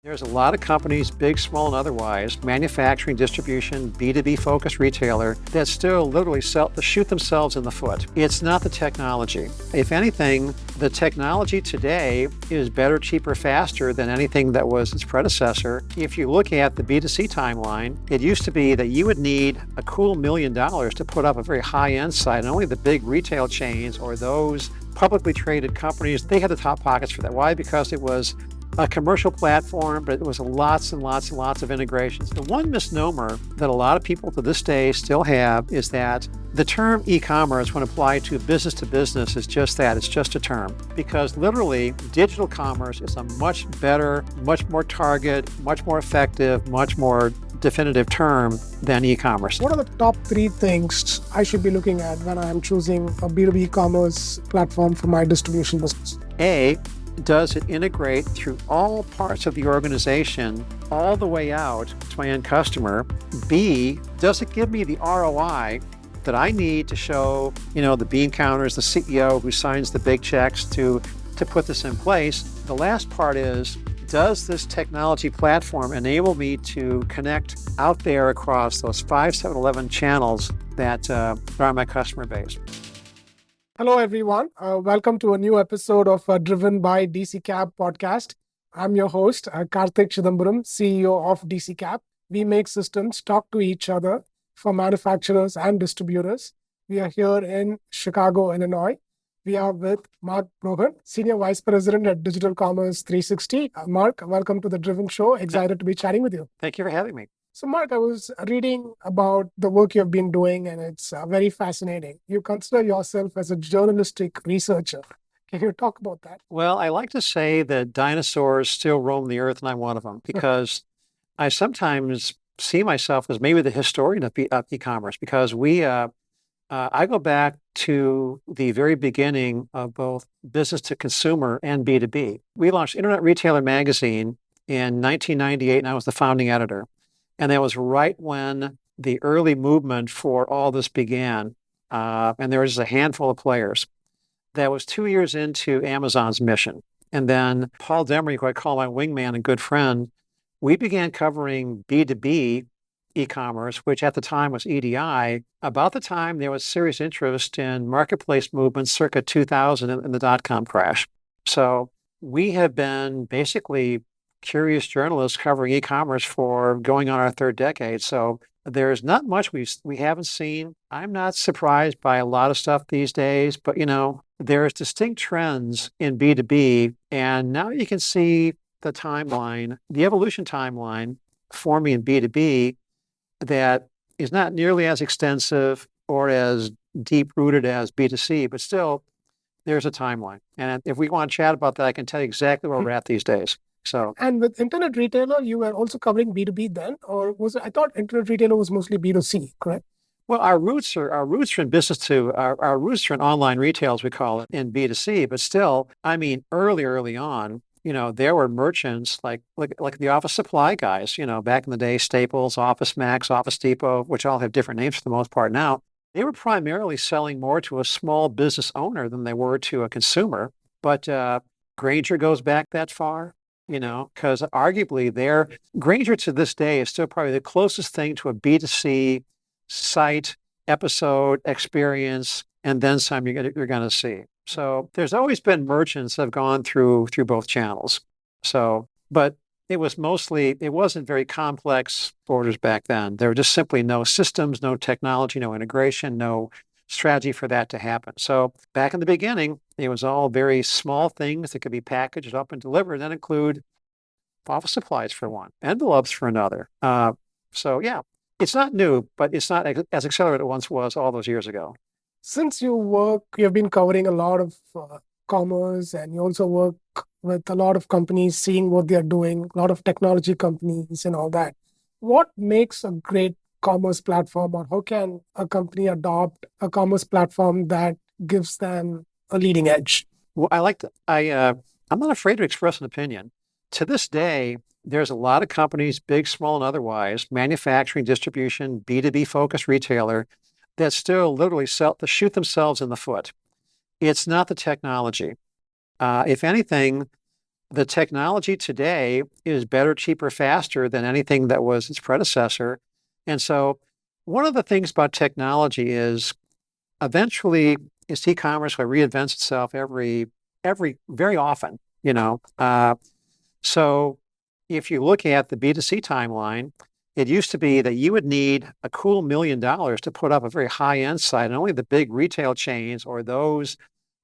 There's a lot of companies, big, small, and otherwise, manufacturing, distribution, B2B focused retailer that still literally shoot themselves in the foot. It's not the technology. If anything, the technology today is better, cheaper, faster than anything that was its predecessor. If you look at the B2C timeline, it used to be that you would need a cool $1 million to put up a very high-end site, and only the big retail chains or those publicly traded companies, they had the top pockets for that. Why? Because it was a commercial platform, but it was lots and lots and lots of integrations. The one misnomer that a lot of people to this day still have is that the term e-commerce, when applied to business, is just that. It's just a term. Because literally, digital commerce is a much better, much more target, much more effective, much more definitive term than e-commerce. What are the top 3 things I should be looking at when I am choosing a B2B e-commerce platform for my distribution business? A, does it integrate through all parts of the organization all the way out to my end customer? B, does it give me the ROI that I need to show, the bean counters, the CEO who signs the big checks to put this in place? The last part is, does this technology platform enable me to connect out there across those 5, 7, 11 channels that are my customer base? Hello, everyone. Welcome to a new episode of Driven by DCKAP podcast. I'm your host, Karthik Chidambaram, CEO of DCKAP. We make systems talk to each other for manufacturers and distributors. We are here in Chicago, Illinois. We are with Mark Brohan, Senior Vice President at Digital Commerce 360. Mark, welcome to the Driven Show. Excited to be chatting with you. Thank you for having me. So, Mark, I was reading about the work you've been doing, and it's very fascinating. You consider yourself as a journalistic researcher. Can you talk about that? Well, I like to say that dinosaurs still roam the earth, and I'm one of them, because I sometimes see myself as maybe the historian of e-commerce, because I go back to the very beginning of both business to consumer and B2B. We launched Internet Retailer Magazine in 1998, and I was the founding editor. And that was right when the early movement for all this began. And there was just a handful of players. That was 2 years into Amazon's mission. And then Paul Demery, who I call my wingman and good friend, we began covering B2B e-commerce, which at the time was EDI. About the time there was serious interest in marketplace movements circa 2000 in the dot-com crash. So we have been basically curious journalists covering e-commerce for going on our 3rd decade. So there's not much we haven't seen. I'm not surprised by a lot of stuff these days, but there's distinct trends in B2B, and now you can see the timeline, the evolution timeline forming in B2B that is not nearly as extensive or as deep-rooted as B2C, but still there's a timeline. And if we want to chat about that, I can tell you exactly where we're at these days. And with Internet Retailer, you were also covering B2B then, or was it? I thought Internet Retailer was mostly B2C, correct? Well, our roots are in business to our roots are in online retail, as we call it, in B2C. But still, early on, there were merchants like the office supply guys. Back in the day, Staples, Office Max, Office Depot, which all have different names for the most part now. They were primarily selling more to a small business owner than they were to a consumer. But Grainger goes back that far. Because arguably Grainger to this day is still probably the closest thing to a B2C site, episode, experience, and then some you're going to see. So there's always been merchants that have gone through both channels. So, but it wasn't very complex orders back then. There were just simply no systems, no technology, no integration, no strategy for that to happen. So back in the beginning, it was all very small things that could be packaged up and delivered, and include office supplies for one, envelopes for another. So yeah, it's not new, but it's not as accelerated as it once was all those years ago. Since you've been covering a lot of commerce, and you also work with a lot of companies, seeing what they're doing, a lot of technology companies and all that. What makes a great commerce platform, or how can a company adopt a commerce platform that gives them a leading edge? Well, I'm not afraid to express an opinion. To this day, there's a lot of companies, big, small, and otherwise, manufacturing, distribution, B2B focused retailer that still literally shoot themselves in the foot. It's not the technology. If anything, the technology today is better, cheaper, faster than anything that was its predecessor. And so one of the things about technology is eventually is e-commerce reinvents itself every very often, you know. So if you look at the B2C timeline, it used to be that you would need a cool $1 million to put up a very high-end site, and only the big retail chains or those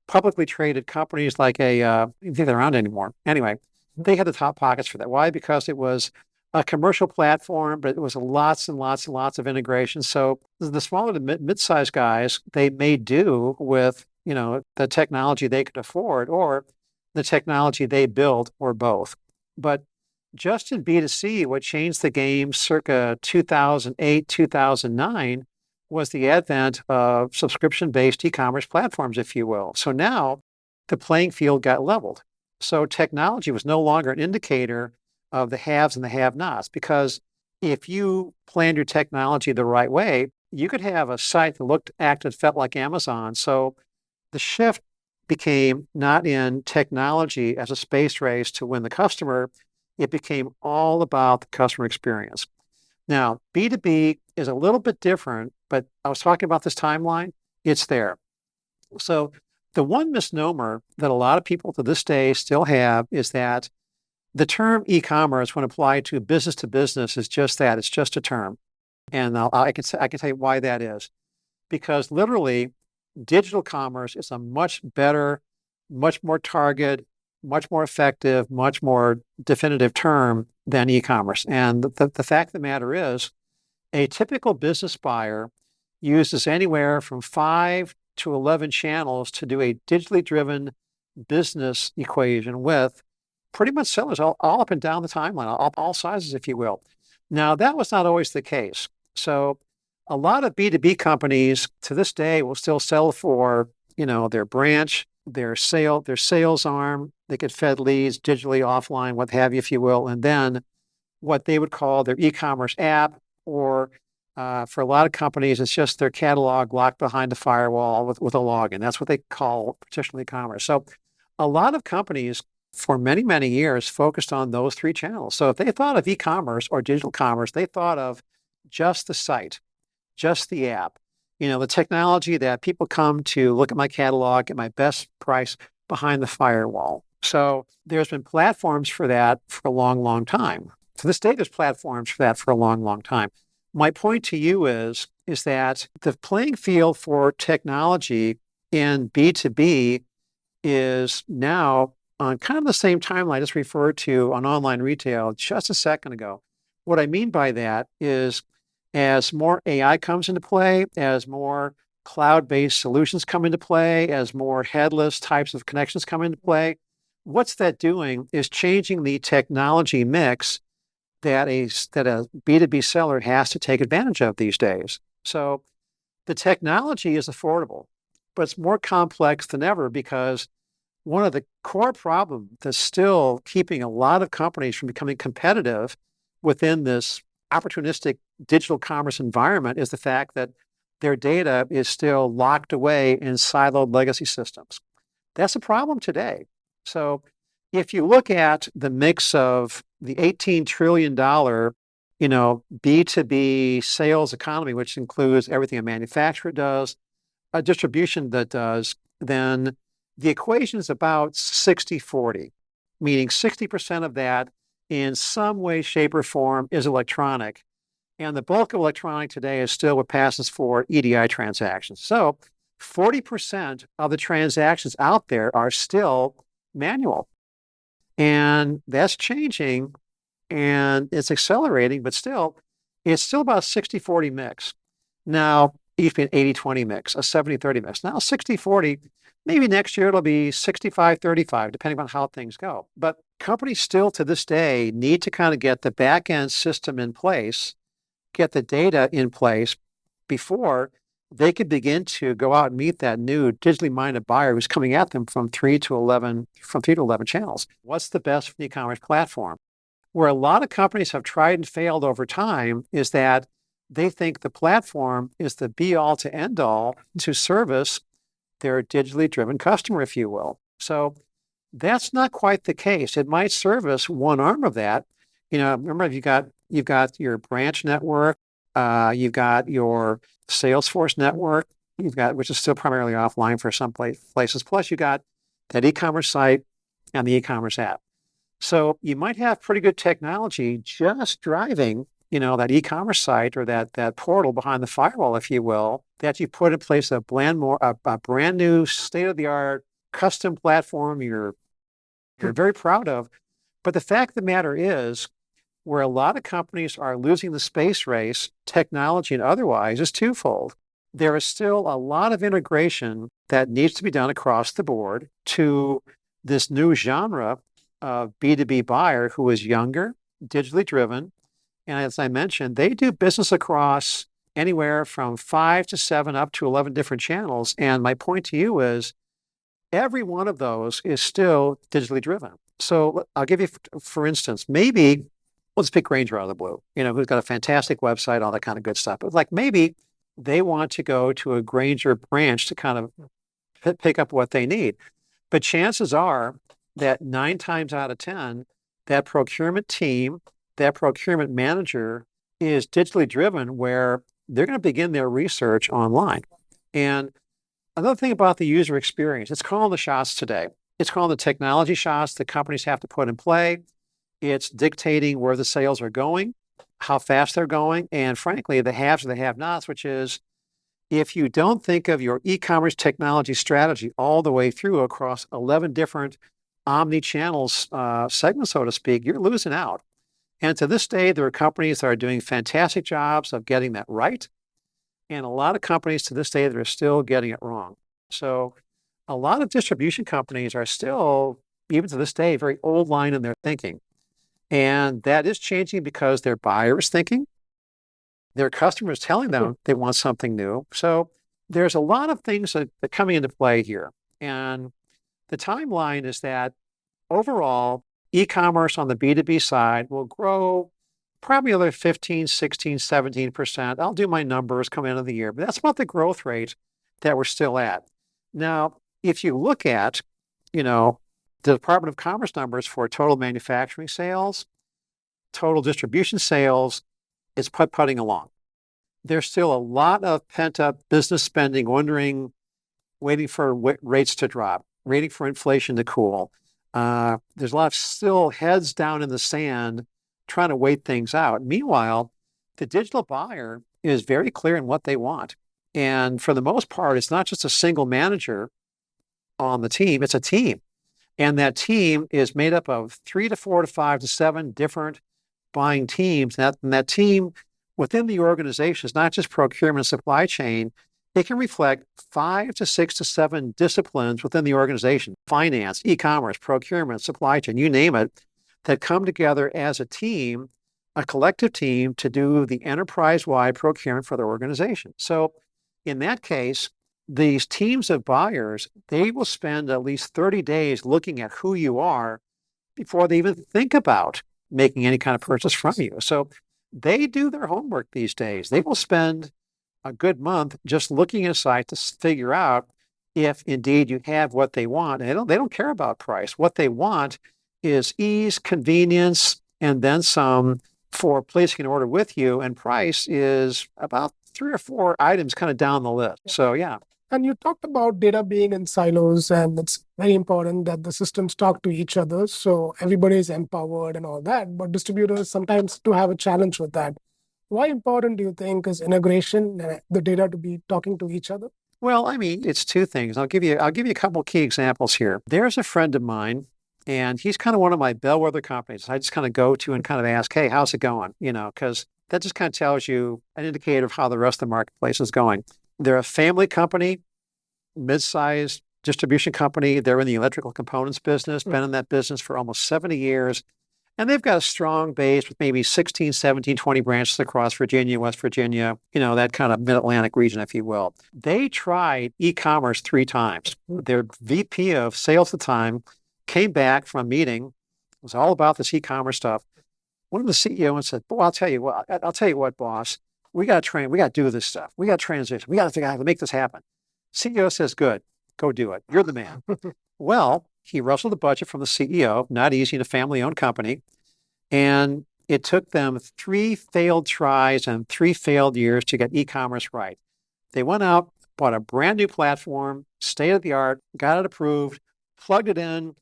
publicly traded companies like I don't think they're around anymore. Anyway, they had the top pockets for that. Why? Because it was a commercial platform, but it was lots and lots and lots of integration. So the smaller to mid-sized guys, they made do with, the technology they could afford or the technology they built or both. But just in B2C, what changed the game circa 2008, 2009 was the advent of subscription-based e-commerce platforms, if you will. So now the playing field got leveled. So technology was no longer an indicator of the haves and the have-nots, because if you planned your technology the right way, you could have a site that looked, acted, felt like Amazon. So the shift became not in technology as a space race to win the customer. It became all about the customer experience. Now, B2B is a little bit different, but I was talking about this timeline. It's there. So the one misnomer that a lot of people to this day still have is that the term e-commerce, when applied to business, is just that. It's just a term. And I can tell you why that is. Because literally, digital commerce is a much better, much more targeted, much more effective, much more definitive term than e-commerce. And the fact of the matter is, a typical business buyer uses anywhere from 5 to 11 channels to do a digitally driven business equation with pretty much sellers all up and down the timeline, all sizes, if you will. Now, that was not always the case. So a lot of B2B companies to this day will still sell for, their branch, their sales arm. They get fed leads digitally, offline, what have you, if you will. And then what they would call their e-commerce app, or for a lot of companies, it's just their catalog locked behind a firewall with a login. That's what they call traditional e-commerce. So a lot of companies for many, many years focused on those three channels. So if they thought of e-commerce or digital commerce, they thought of just the site, just the app, the technology that people come to look at my catalog, get my best price behind the firewall. So there's been platforms for that for a long, long time. To this day, there's platforms for that for a long, long time. My point to you is that the playing field for technology in B2B is now on kind of the same timeline I just referred to on online retail just a second ago. What I mean by that is, as more AI comes into play, as more cloud-based solutions come into play, as more headless types of connections come into play, what's that doing is changing the technology mix that a B2B seller has to take advantage of these days. So the technology is affordable, but it's more complex than ever, because one of the core problems that's still keeping a lot of companies from becoming competitive within this opportunistic digital commerce environment is the fact that their data is still locked away in siloed legacy systems. That's a problem today. So if you look at the mix of the $18 trillion, B2B sales economy, which includes everything a manufacturer does, a distribution that does, then the equation is about 60-40, meaning 60% of that in some way, shape, or form is electronic. And the bulk of electronic today is still what passes for EDI transactions. So 40% of the transactions out there are still manual. And that's changing, and it's accelerating, but still, it's still about a 60-40 mix. Now, it used to be an 80-20 mix, a 70-30 mix. Now 60-40, maybe next year it'll be 65-35, depending on how things go. But companies still to this day need to kind of get the back-end system in place, get the data in place before they could begin to go out and meet that new digitally minded buyer who's coming at them from 3 to 11 channels. What's the best for the e-commerce platform? Where a lot of companies have tried and failed over time is that they think the platform is the be-all to end-all to service their digitally driven customer, if you will. So That's not quite the case. It might service one arm of that. Remember you've got your branch network, you've got your Salesforce network, you've got which is still primarily offline for some places. Plus, you got that e-commerce site and the e-commerce app. So you might have pretty good technology just driving, that e-commerce site or that portal behind the firewall, if you will, that you put in place a brand new state-of-the-art custom platform you're very proud of. But the fact of the matter is, where a lot of companies are losing the space race, technology and otherwise, is twofold. There is still a lot of integration that needs to be done across the board to this new genre of B2B buyer who is younger, digitally driven. And as I mentioned, they do business across anywhere from 5 to 7 up to 11 different channels. And my point to you is every one of those is still digitally driven. So I'll give you, for instance, maybe let's pick Granger out of the blue, who's got a fantastic website, all that kind of good stuff. But like maybe they want to go to a Granger branch to kind of pick up what they need. But chances are that 9 times out of 10, that procurement team, that procurement manager is digitally driven where they're going to begin their research online. And another thing about the user experience, it's calling the shots today. It's calling the technology shots that companies have to put in play. It's dictating where the sales are going, how fast they're going, and frankly, the haves and the have-nots, which is if you don't think of your e-commerce technology strategy all the way through across 11 different omni-channels segments, so to speak, you're losing out. And to this day, there are companies that are doing fantastic jobs of getting that right. And a lot of companies to this day that are still getting it wrong. So a lot of distribution companies are still, even to this day, very old line in their thinking. And that is changing because their buyer is thinking, their customers telling them they want something new. So there's a lot of things that are coming into play here. And the timeline is that overall, e-commerce on the B2B side will grow probably another 15, 16, 17%. I'll do my numbers come into the year, but that's about the growth rate that we're still at. Now, if you look at, the Department of Commerce numbers for total manufacturing sales, total distribution sales, it's putting along. There's still a lot of pent-up business spending, waiting for rates to drop, waiting for inflation to cool. There's a lot of still heads down in the sand trying to wait things out. Meanwhile, the digital buyer is very clear in what they want. And for the most part, it's not just a single manager on the team, it's a team. And that team is made up of 3 to 4 to 5 to 7 different buying teams. And that team within the organization is not just procurement and supply chain. It can reflect 5 to 6 to 7 disciplines within the organization, finance, e-commerce, procurement, supply chain, you name it, that come together as a team, a collective team to do the enterprise-wide procurement for the organization. So in that case, these teams of buyers, they will spend at least 30 days looking at who you are before they even think about making any kind of purchase from you. So they do their homework these days. They will spend a good month just looking at a site to figure out if indeed you have what they want. And they don't care about price. What they want is ease, convenience, and then some for placing an order with you. And price is about 3 or 4 items kind of down the list. So yeah. And you talked about data being in silos, and it's very important that the systems talk to each other. So everybody is empowered and all that. But distributors sometimes do have a challenge with that. Why important do you think is integration, the data to be talking to each other? Well, I mean, it's 2 things. I'll give you a couple key examples here. There's a friend of mine, and he's kind of one of my bellwether companies. I just kind of go to and kind of ask, hey, how's it going? Because that just kind of tells you an indicator of how the rest of the marketplace is going. They're a family company, mid-sized distribution company. They're in the electrical components business, been in that business for almost 70 years. And they've got a strong base with maybe 16, 17, 20 branches across Virginia, West Virginia, that kind of mid-Atlantic region, if you will. They tried e-commerce 3 times. Their VP of sales at the time came back from a meeting. It was all about this e-commerce stuff. One of the CEOs said, "Boy, I'll tell you what, boss, we got to train. We got to do this stuff. We got to transition. We got to figure out how to make this happen." CEO says, "Good, go do it. You're the man." Well, He rustled the budget from the CEO, not easy in a family-owned company. And it took them 3 failed tries and 3 failed years to get e-commerce right. They went out, bought a brand new platform, state of the art, got it approved, plugged it in,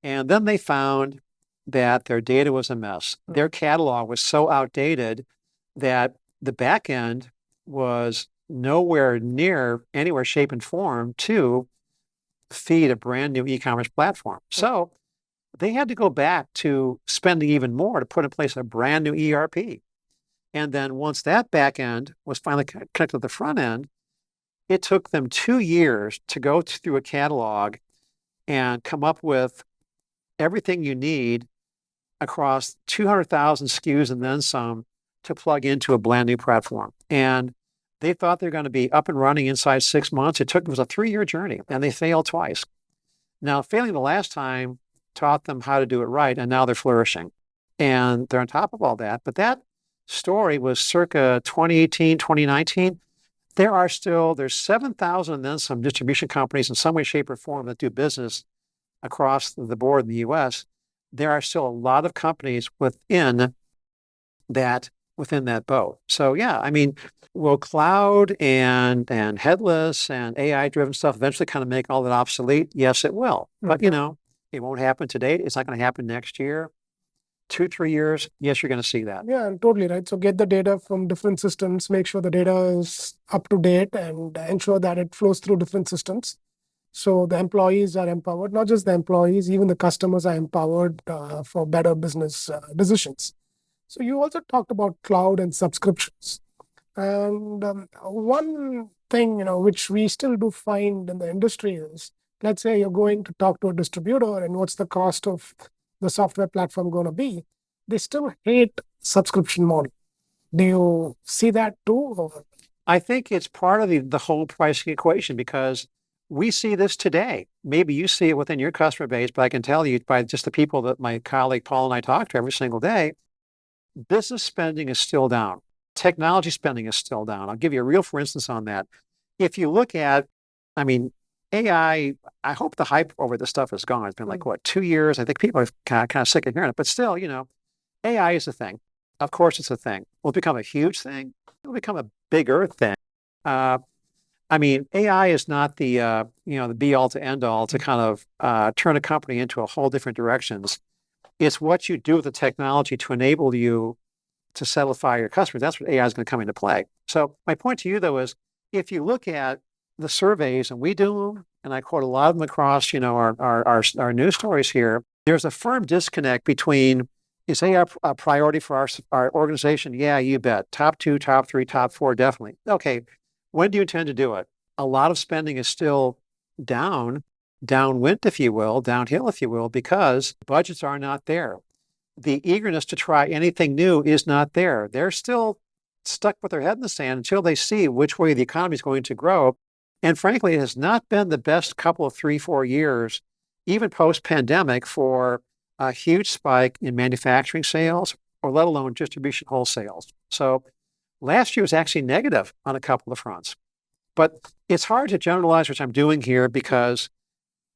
and then they found that their data was a mess. Their catalog was so outdated that the back end was nowhere near anywhere, shape, and form to feed a brand new e-commerce platform. So they had to go back to spending even more to put in place a brand new ERP. And then once that back end was finally connected to the front end, it took them 2 years to go through a catalog and come up with everything you need across 200,000 SKUs and then some to plug into a brand new platform. And they thought they were going to be up and running inside 6 months. It was a 3-year journey, and they failed twice. Now, failing the last time taught them how to do it right, and now they're flourishing. And they're on top of all that. But that story was circa 2018, 2019. There's 7,000 and then some distribution companies in some way, shape, or form that do business across the board in the US. There are still a lot of companies within that boat. So yeah, I mean, will cloud and headless and AI-driven stuff eventually kind of make all that obsolete? Yes, it will. But it won't happen today. It's not going to happen next year. 2, 3 years, yes, you're going to see that. Yeah, totally right. So get the data from different systems, make sure the data is up to date, and ensure that it flows through different systems. So the employees are empowered, not just the employees, even the customers are empowered for better business decisions. So you also talked about cloud and subscriptions. And one thing, which we still do find in the industry is, let's say you're going to talk to a distributor and what's the cost of the software platform going to be? They still hate subscription model. Do you see that too? Or? I think it's part of the whole pricing equation because we see this today. Maybe you see it within your customer base, but I can tell you by just the people that my colleague Paul and I talk to every single day, business spending is still down. Technology spending is still down. I'll give you a real for instance on that. If you look at, AI, I hope the hype over this stuff is gone. It's been 2 years? I think people are kind of sick of hearing it, but still, AI is a thing. Of course, it's a thing. Will it become a huge thing? It will become a bigger thing. AI is not the the be all to end all to kind of turn a company into a whole different directions. It's what you do with the technology to enable you to satisfy your customers. That's what AI is going to come into play. So my point to you though is, if you look at the surveys, and we do them, and I quote a lot of them across our news stories here, there's a firm disconnect between, is AI a priority for our organization? Yeah, you bet. Top 2, top 3, top 4, definitely. Okay, when do you intend to do it? A lot of spending is still downwind, if you will, downhill, if you will, because budgets are not there. The eagerness to try anything new is not there. They're still stuck with their head in the sand until they see which way the economy is going to grow. And frankly, it has not been the best couple of 3, 4 years, even post-pandemic, for a huge spike in manufacturing sales, or let alone distribution wholesales. So last year was actually negative on a couple of fronts. But it's hard to generalize, which I'm doing here, because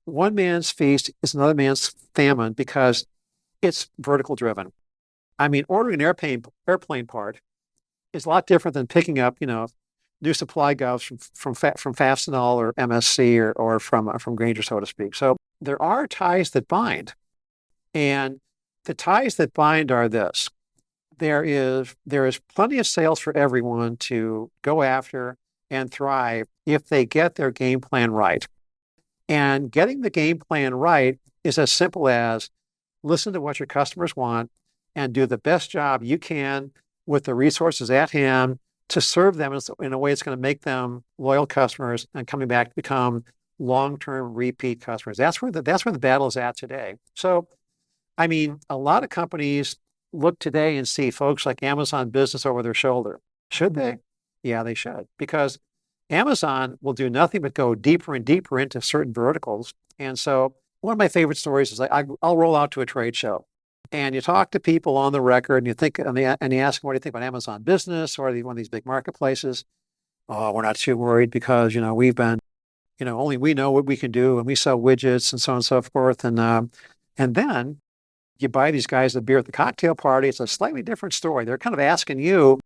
one man's feast is another man's famine, because it's vertical driven. Ordering an airplane part is a lot different than picking up, new supply gouts from Fastenal or MSC or from Grainger, so to speak. So there are ties that bind, and the ties that bind are this: there is plenty of sales for everyone to go after and thrive if they get their game plan right. And getting the game plan right is as simple as listen to what your customers want and do the best job you can with the resources at hand to serve them in a way that's going to make them loyal customers and coming back to become long-term repeat customers. That's where the battle is at today. So, a lot of companies look today and see folks like Amazon Business over their shoulder. Should they? Yeah, they should, because Amazon will do nothing but go deeper and deeper into certain verticals. And so one of my favorite stories is I'll roll out to a trade show, and you talk to people on the record, and you ask them, what do you think about Amazon Business or one of these big marketplaces? Oh, we're not too worried because we've been only we know what we can do, and we sell widgets and so on and so forth. And then you buy these guys a beer at the cocktail party. It's a slightly different story. They're kind of asking you,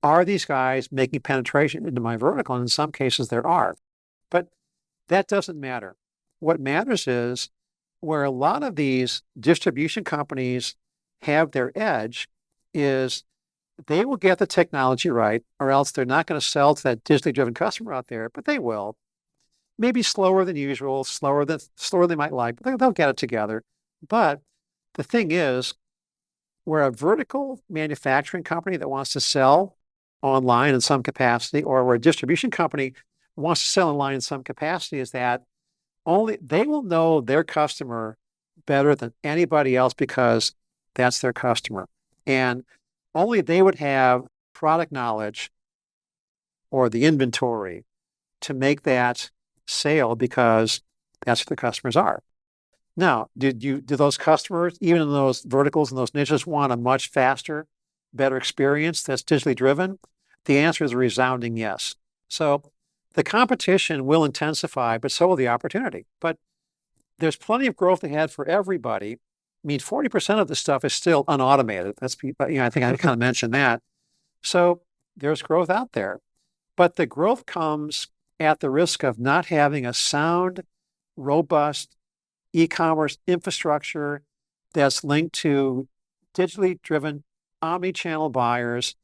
are these guys making penetration into my vertical? And in some cases there are, but that doesn't matter. What matters is where a lot of these distribution companies have their edge is they will get the technology right, or else they're not going to sell to that digitally driven customer out there, but they will. Maybe slower than usual, slower than they might like, but they'll get it together. But the thing is, where a vertical manufacturing company that wants to sell online in some capacity, or where a distribution company wants to sell online in some capacity, is that only they will know their customer better than anybody else because that's their customer. And only they would have product knowledge or the inventory to make that sale because that's what the customers are. Now, do those customers, even in those verticals and those niches, want a much faster, better experience that's digitally driven? The answer is a resounding yes. So the competition will intensify, but so will the opportunity. But there's plenty of growth ahead for everybody. I mean, 40% of the stuff is still unautomated. I think I kind of mentioned that. So there's growth out there, but the growth comes at the risk of not having a sound, robust e-commerce infrastructure that's linked to digitally driven omni-channel buyers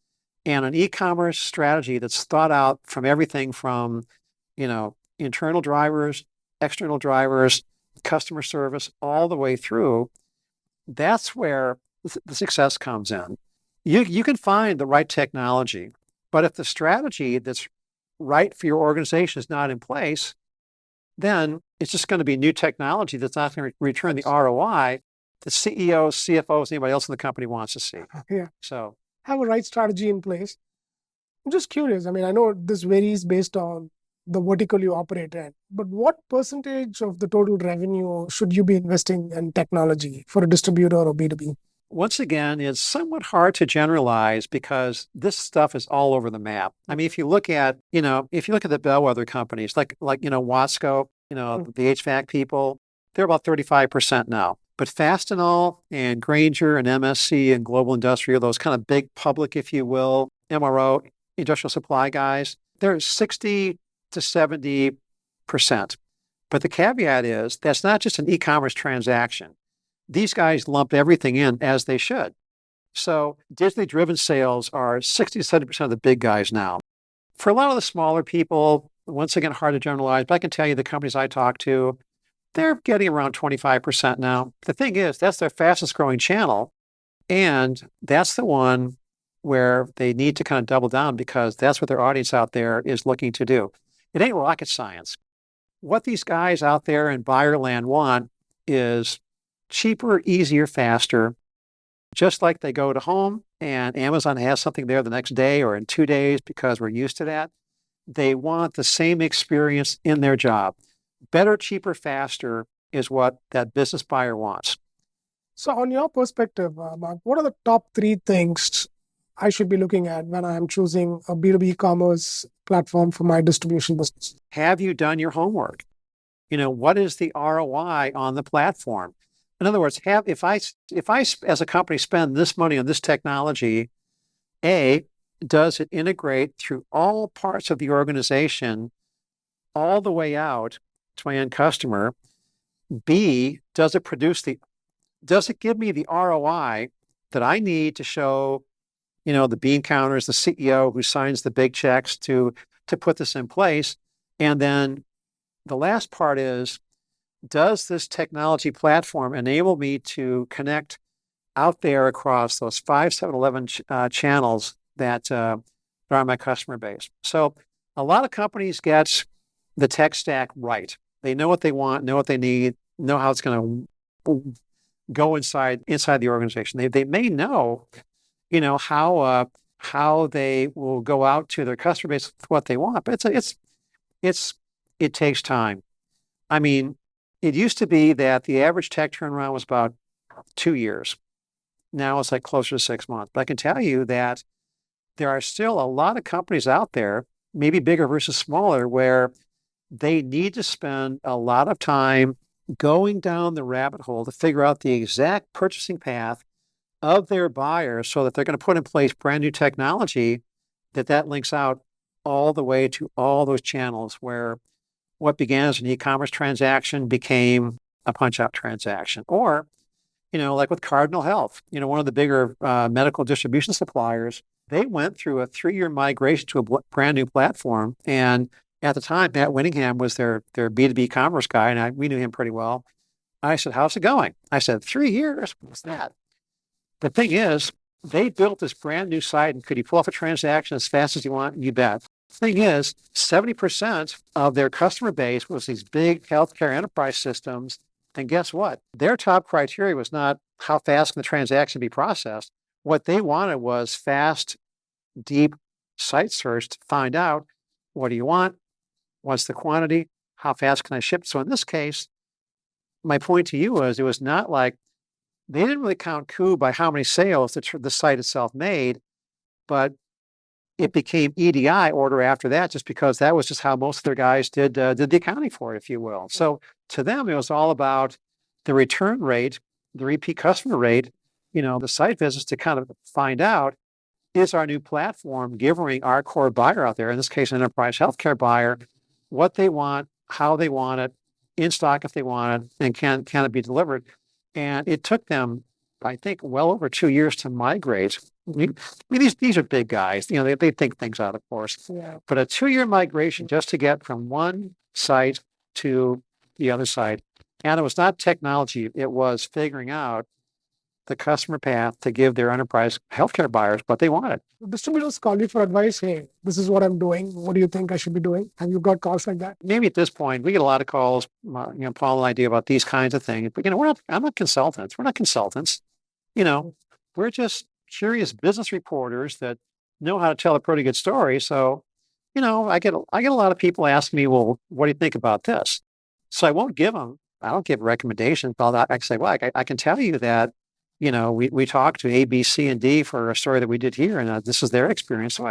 and an e-commerce strategy that's thought out from everything from, internal drivers, external drivers, customer service, all the way through. That's where the success comes in. You can find the right technology, but if the strategy that's right for your organization is not in place, then it's just going to be new technology that's not going to return the ROI the CEOs, CFOs, anybody else in the company wants to see. Yeah. So have a right strategy in place. I'm just curious. I mean, I know this varies based on the vertical you operate in, but what percentage of the total revenue should you be investing in technology for a distributor or B2B? Once again, it's somewhat hard to generalize because this stuff is all over the map. I mean, if you look at the bellwether companies like Watsco, the HVAC people, they're about 35% now. But Fastenal and Grainger and MSC and Global Industrial, those kind of big public, if you will, MRO, industrial supply guys, they're 60 to 70%. But the caveat is that's not just an e-commerce transaction. These guys lump everything in as they should. So digitally driven sales are 60 to 70% of the big guys now. For a lot of the smaller people, once again, hard to generalize, but I can tell you the companies I talk to, they're getting around 25% now. The thing is, that's their fastest growing channel. And that's the one where they need to kind of double down because that's what their audience out there is looking to do. It ain't rocket science. What these guys out there in buyer land want is cheaper, easier, faster. Just like they go to home and Amazon has something there the next day or in 2 days because we're used to that. They want the same experience in their job. Better, cheaper, faster is what that business buyer wants. So on your perspective, Mark, what are the top 3 things I should be looking at when I'm choosing a B2B commerce platform for my distribution business? Have you done your homework? What is the ROI on the platform? In other words, if I as a company spend this money on this technology, A, does it integrate through all parts of the organization all the way out to my end customer? B, does it give me the ROI that I need to show, the bean counters, the CEO who signs the big checks to put this in place? And then the last part is, does this technology platform enable me to connect out there across those 5, 7, 11 channels that are on my customer base? So a lot of companies get the tech stack right. They know what they want, know what they need, know how it's going to go inside the organization. They may know, how they will go out to their customer base with what they want, but it takes time. I mean, it used to be that the average tech turnaround was about 2 years. Now it's like closer to 6 months. But I can tell you that there are still a lot of companies out there, maybe bigger versus smaller, where they need to spend a lot of time going down the rabbit hole to figure out the exact purchasing path of their buyers so that they're going to put in place brand new technology that links out all the way to all those channels where what began as an e-commerce transaction became a punch-out transaction. Or, like with Cardinal Health, one of the bigger medical distribution suppliers, they went through a 3-year migration to a brand new platform. And at the time, Matt Winningham was their B2B commerce guy, and we knew him pretty well. I said, how's it going? I said, 3 years? What's that? The thing is, they built this brand new site, and could you pull off a transaction as fast as you want? You bet. The thing is, 70% of their customer base was these big healthcare enterprise systems. And guess what? Their top criteria was not how fast can the transaction be processed. What they wanted was fast, deep site search to find out, what do you want? What's the quantity? How fast can I ship? So in this case, my point to you was, it was not like they didn't really count coup by how many sales the site itself made, but it became EDI order after that, just because that was just how most of their guys did the accounting for it, if you will. So to them, it was all about the return rate, the repeat customer rate, the site visits to kind of find out, is our new platform giving our core buyer out there, in this case, an enterprise healthcare buyer, what they want, how they want it, in stock if they want it, and can it be delivered? And it took them, I think, well over 2 years to migrate. I mean, these are big guys. They think things out, of course. Yeah. But a 2-year migration just to get from one site to the other site. And it was not technology. It was figuring out the customer path to give their enterprise healthcare buyers what they wanted. Distributors call you for advice. Hey, this is what I'm doing. What do you think I should be doing? Have you got calls like that? Maybe at this point, we get a lot of calls, Paul and I do, about these kinds of things. But, I'm not consultants. We're not consultants. We're just curious business reporters that know how to tell a pretty good story. So, I get a lot of people ask me, well, what do you think about this? So I don't give recommendations. But I say, well, I can tell you that, we talked to A, B, C, and D for a story that we did here, and this is their experience. So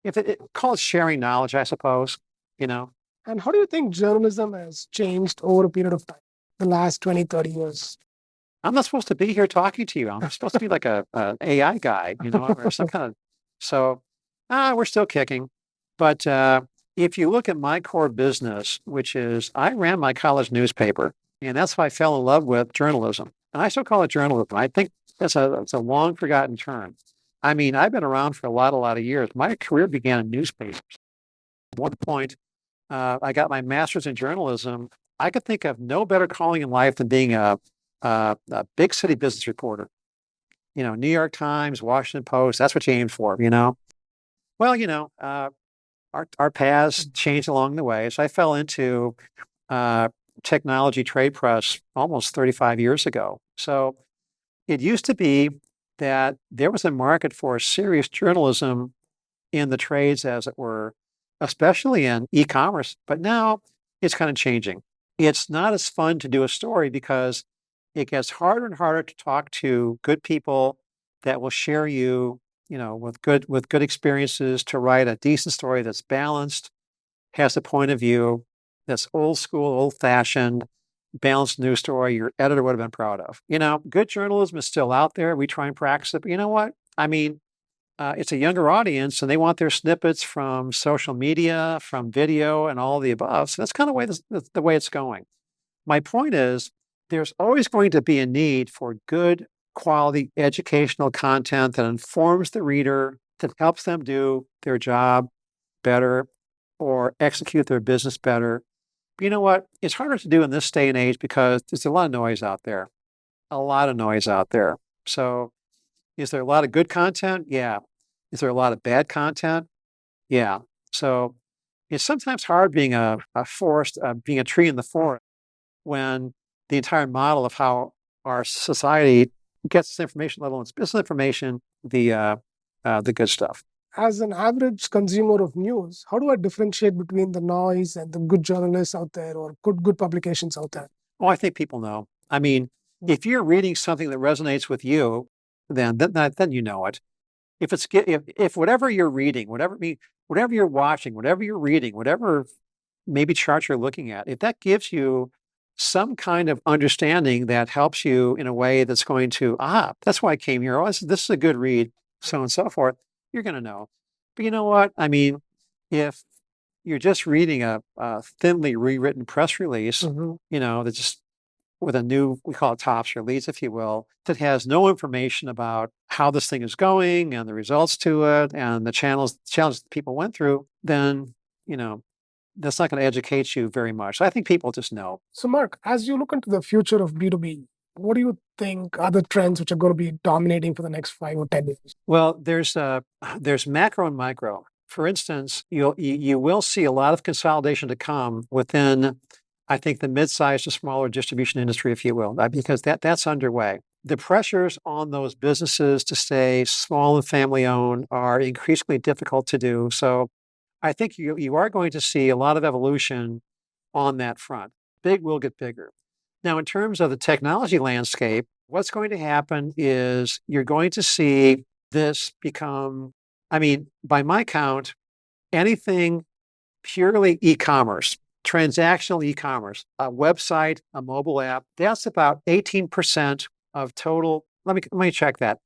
if it calls sharing knowledge, I suppose, And how do you think journalism has changed over a period of time, the last 20, 30 years? I'm not supposed to be here talking to you. I'm supposed to be like a AI guy, or some kind of. So, we're still kicking. But if you look at my core business, which is I ran my college newspaper, and that's why I fell in love with journalism. And I still call it journalism. I think it's a long forgotten term. I mean, I've been around for a lot of years. My career began in newspapers. At one point, I got my master's in journalism. I could think of no better calling in life than being a big city business reporter. New York Times, Washington Post, that's what you aim for, Well, our paths changed along the way. So I fell into technology trade press almost 35 years ago. So it used to be that there was a market for serious journalism in the trades, as it were, especially in e-commerce. But now it's kind of changing. It's not as fun to do a story because it gets harder and harder to talk to good people that will share you, with good experiences, to write a decent story that's balanced, has a point of view, that's old school, old fashioned, balanced news story your editor would have been proud of. Good journalism is still out there. We try and practice it, but you know what? I mean, it's a younger audience, and they want their snippets from social media, from video, and all of the above. So that's kind of the way it's going. My point is, there's always going to be a need for good quality educational content that informs the reader, that helps them do their job better or execute their business better. But you know what? It's harder to do in this day and age because there's a lot of noise out there. A lot of noise out there. So is there a lot of good content? Yeah. Is there a lot of bad content? Yeah. So it's sometimes hard being a forest, being a tree in the forest, when the entire model of how our society gets its information, let alone its business information, the good stuff. As an average consumer of news, how do I differentiate between the noise and the good journalists out there, or good publications out there? Oh, I think people know. I mean, if you're reading something that resonates with you, then you know it. If whatever you're reading, whatever you're watching, whatever you're reading, whatever maybe chart you're looking at, if that gives you some kind of understanding that helps you in a way that's going to, that's why I came here. Oh, this is a good read, so on and so forth. You're going to know. But you know what? I mean, if you're just reading a thinly rewritten press release, that's just with a new, we call it tops or leads, if you will, that has no information about how this thing is going and the results to it and the challenges that people went through, then, that's not going to educate you very much. So I think people just know. So, Mark, as you look into the future of B2B, what do you think are the trends which are going to be dominating for the next 5 or 10 years? Well, there's macro and micro. For instance, you will see a lot of consolidation to come within, I think, the mid-sized to smaller distribution industry, if you will, because that's underway. The pressures on those businesses to stay small and family-owned are increasingly difficult to do. So I think you are going to see a lot of evolution on that front. Big will get bigger. Now, in terms of the technology landscape, what's going to happen is you're going to see this become, by my count, anything purely e-commerce, transactional e-commerce, a website, a mobile app, that's about 18% of total. Let me check that.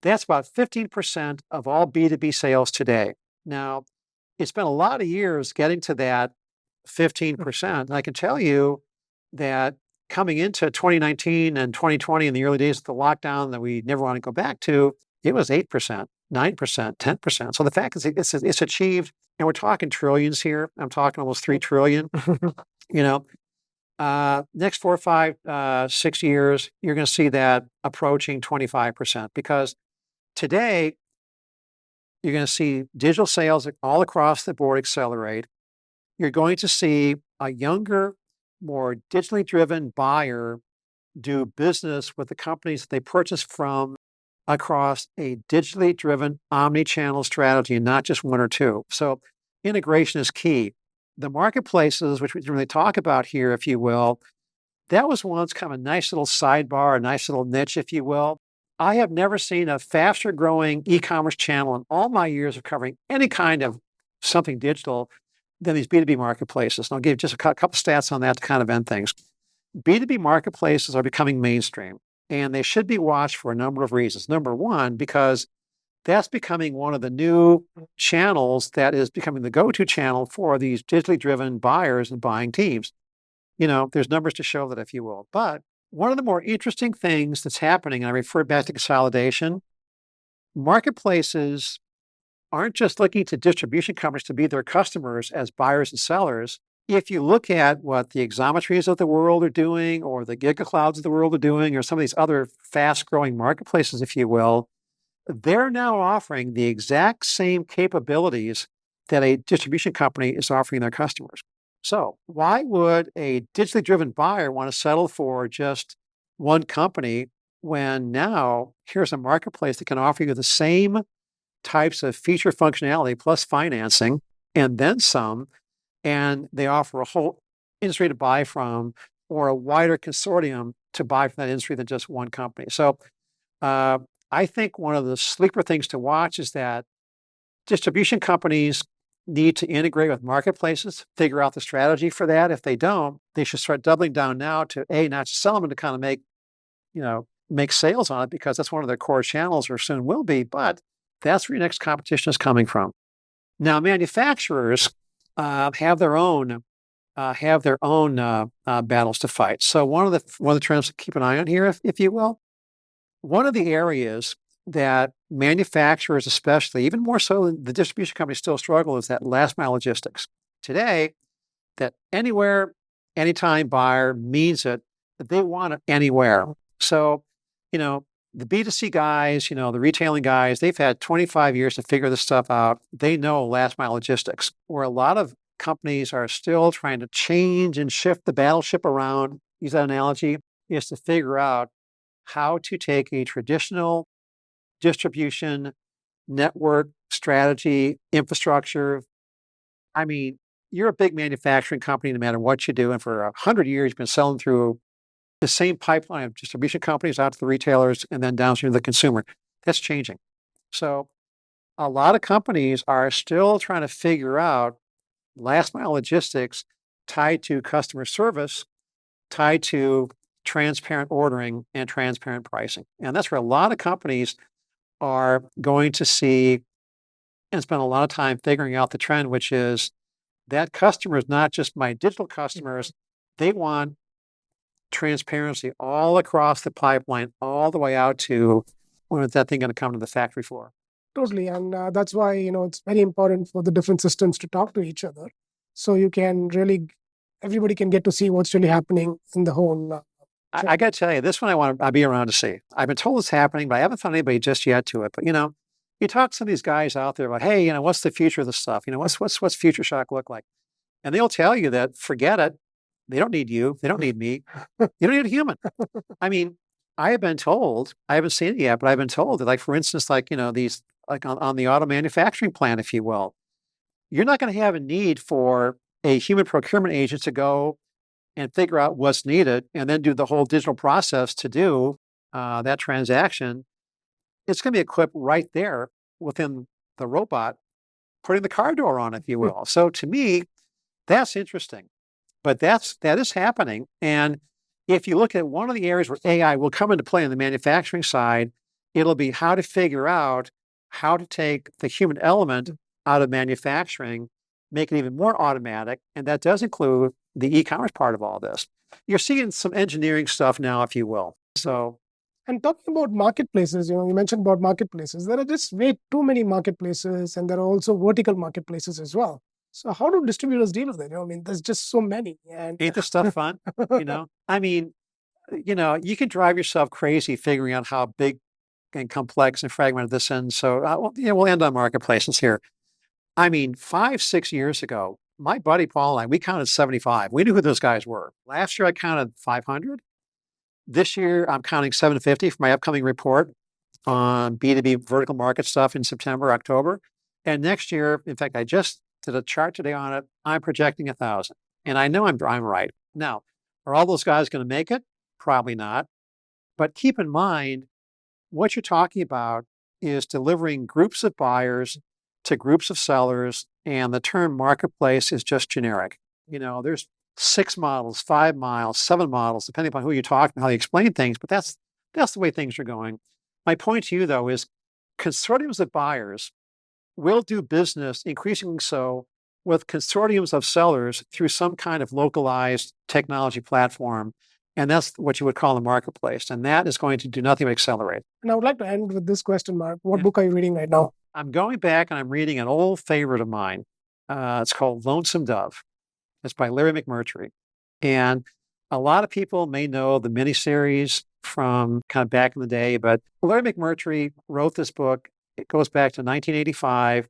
That's about 15% of all B2B sales today. Now, it's been a lot of years getting to that 15%. And I can tell you that coming into 2019 and 2020 in the early days of the lockdown that we never want to go back to, it was 8%, 9%, 10%. So the fact is it's achieved, and we're talking trillions here. I'm talking almost 3 trillion. Next 4, 5, 6 years, you're going to see that approaching 25%, because today you're going to see digital sales all across the board accelerate. You're going to see a younger, more digitally driven buyer do business with the companies that they purchase from across a digitally driven omni-channel strategy, and not just one or two. So integration is key. The marketplaces, which we didn't really talk about here, if you will, that was once kind of a nice little sidebar, a nice little niche, if you will. I have never seen a faster growing e-commerce channel in all my years of covering any kind of something digital than these B2B marketplaces. And I'll give just a couple stats on that to kind of end things. B2B marketplaces are becoming mainstream, and they should be watched for a number of reasons. Number one, because that's becoming one of the new channels that is becoming the go-to channel for these digitally driven buyers and buying teams. There's numbers to show that, if you will. But one of the more interesting things that's happening, and I refer back to consolidation, marketplaces aren't just looking to distribution companies to be their customers as buyers and sellers. If you look at what the Xometries of the world are doing, or the GigaClouds of the world are doing, or some of these other fast-growing marketplaces, if you will, they're now offering the exact same capabilities that a distribution company is offering their customers. So why would a digitally driven buyer want to settle for just one company when now here's a marketplace that can offer you the same types of feature functionality plus financing and then some, and they offer a whole industry to buy from, or a wider consortium to buy from that industry than just one company. So I think one of the sleeper things to watch is that distribution companies need to integrate with marketplaces, figure out the strategy for that. If they don't, they should start doubling down now to not just sell them, and to kind of make sales on it, because that's one of their core channels, or soon will be. But that's where your next competition is coming from. Now, manufacturers have their own battles to fight. So one of the trends to keep an eye on here, if you will, one of the areas that manufacturers, especially, even more so than the distribution companies, still struggle is that last mile logistics. Today, that anywhere, anytime buyer means that they want it anywhere. So, the B2C guys, the retailing guys, they've had 25 years to figure this stuff out. They know last mile logistics, where a lot of companies are still trying to change and shift the battleship around, use that analogy, is to figure out how to take a traditional distribution network strategy, infrastructure. You're a big manufacturing company no matter what you do. And for 100 years, you've been selling through the same pipeline of distribution companies out to the retailers and then downstream to the consumer. That's changing. So a lot of companies are still trying to figure out last mile logistics tied to customer service, tied to transparent ordering and transparent pricing. And that's where a lot of companies are going to see and spend a lot of time figuring out the trend, which is that customer is not just my digital customers. They want transparency all across the pipeline, all the way out to when is that thing going to come to the factory floor. Totally. And that's why, it's very important for the different systems to talk to each other. So you can really, everybody can get to see what's really happening in the whole. I got to tell you, this one I'll be around to see. I've been told it's happening, but I haven't found anybody just yet to it. But, you talk to some of these guys out there about, hey, what's the future of this stuff? What's Future Shock look like? And they'll tell you that, forget it. They don't need you. They don't need me. You don't need a human. I mean, I have been told, I haven't seen it yet, but I've been told that, like, for instance, these, like on the auto manufacturing plant, if you will, you're not going to have a need for a human procurement agent to go and figure out what's needed and then do the whole digital process to do that transaction. It's going to be equipped right there within the robot, putting the car door on, if you will. So to me, that's interesting, but that is happening. And if you look at one of the areas where AI will come into play on the manufacturing side, it'll be how to figure out how to take the human element out of manufacturing, make it even more automatic. And that does include the e-commerce part of all this. You're seeing some engineering stuff now, if you will. And talking about marketplaces, you mentioned about marketplaces. There are just way too many marketplaces, and there are also vertical marketplaces as well. So how do distributors deal with it? There's just so many. And ain't this stuff fun? I mean, you can drive yourself crazy figuring out how big and complex and fragmented this is. So we'll end on marketplaces here. I mean, 5-6 years ago, my buddy Paul and I, we counted 75. We knew who those guys were. Last year, I counted 500. This year, I'm counting 750 for my upcoming report on B2B vertical market stuff in September, October. And next year, in fact, I just did a chart today on it. I'm projecting 1,000. And I know I'm right. Now, are all those guys going to make it? Probably not. But keep in mind, what you're talking about is delivering groups of buyers to groups of sellers. And the term marketplace is just generic. There's 6 models, 5 models, 7 models, depending upon who you talk and how you explain things. But that's the way things are going. My point to you, though, is consortiums of buyers will do business, increasingly so, with consortiums of sellers through some kind of localized technology platform. And that's what you would call a marketplace. And that is going to do nothing but accelerate. And I would like to end with this question, Mark. What book are you reading right now? I'm going back and I'm reading an old favorite of mine. It's called Lonesome Dove. It's by Larry McMurtry. And a lot of people may know the miniseries from kind of back in the day, but Larry McMurtry wrote this book. It goes back to 1985.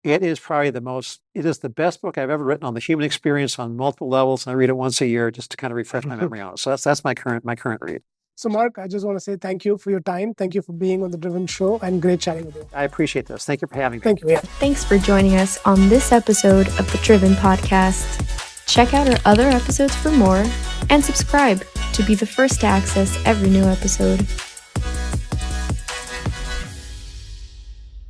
It is the best book I've ever written on the human experience on multiple levels. And I read it once a year just to kind of refresh my memory on it. So that's my current read. So Mark, I just want to say thank you for your time. Thank you for being on The Driven Show, and great chatting with you. I appreciate this. Thank you for having me. Thank you. Yeah. Thanks for joining us on this episode of The Driven Podcast. Check out our other episodes for more and subscribe to be the first to access every new episode.